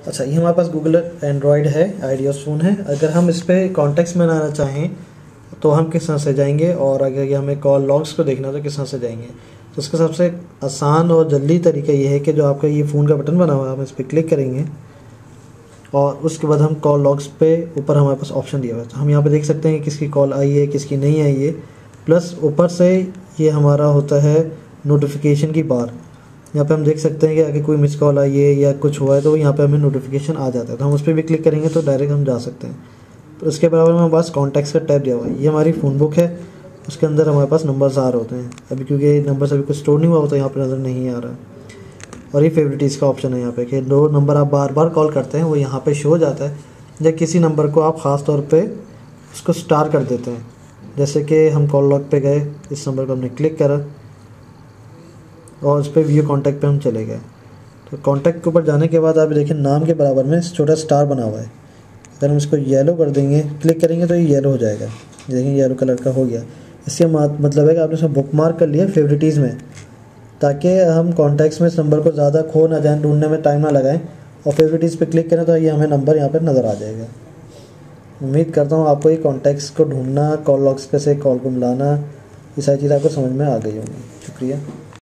अच्छा, ये हमारे पास गूगल एंड्रॉयड है, आइडियोस फ़ोन है। अगर हम इस पर कॉन्टैक्ट्स में लाना चाहें तो हम किस तरह से जाएंगे, और अगर ये हमें कॉल लॉग्स को देखना है तो किस तरह से जाएंगे। तो इसका सबसे आसान और जल्दी तरीका ये है कि जो आपका ये फ़ोन का बटन बना हुआ है, हम इस पर क्लिक करेंगे और उसके बाद हम कॉल लॉग्स पे ऊपर हमारे पास ऑप्शन दिया हुआ है। तो हम यहाँ पे देख सकते हैं कि किसकी कॉल आई है, किसकी नहीं आई है। प्लस ऊपर से ये हमारा होता है नोटिफिकेशन की बार। यहाँ पे हम देख सकते हैं कि अगर कोई मिस कॉल आई है या कुछ हुआ है तो यहाँ पे हमें नोटिफिकेशन आ जाता है। तो हम उस पर भी क्लिक करेंगे तो डायरेक्ट हम जा सकते हैं। तो उसके बराबर में हमारे पास कॉन्टैक्ट्स का टैब दिया हुआ है। ये हमारी फ़ोन बुक है, उसके अंदर हमारे पास नंबर्स आ रहे होते हैं। अभी क्योंकि नंबर्स अभी कुछ स्टोर नहीं हुआ होता, यहाँ पर नज़र नहीं आ रहा है। और ये फेवरेटिज़ का ऑप्शन है यहाँ पे कि जो नंबर आप बार बार कॉल करते हैं वो यहाँ पे शो हो जाता है। या किसी नंबर को आप ख़ास तौर पे उसको स्टार कर देते हैं, जैसे कि हम कॉल लॉग पे गए, इस नंबर को हमने क्लिक करा और उस पर व्यू कॉन्टैक्ट पे हम चले गए। तो कॉन्टैक्ट के ऊपर जाने के बाद आप देखिए नाम के बराबर में छोटा स्टार बना हुआ है। अगर हम इसको येलो कर देंगे, क्लिक करेंगे तो ये येलो हो जाएगा। देखिए येलो कलर का हो गया। इसका मतलब है कि आपने इसमें बुक मार्क कर लिया फेवरेटिज़ में, ताकि हम कॉन्टैक्ट्स में इस नंबर को ज़्यादा खो ना जाएं, ढूंढने में टाइम ना लगाएं। और फेवरेटिज़ पे क्लिक करें तो ये हमें नंबर यहाँ पर नज़र आ जाएगा। उम्मीद करता हूँ आपको ये कॉन्टैक्ट्स को ढूंढना, कॉल लॉग्स पे से कॉल को मिलाना, ये सारी चीज़ आपको समझ में आ गई होंगी। शुक्रिया।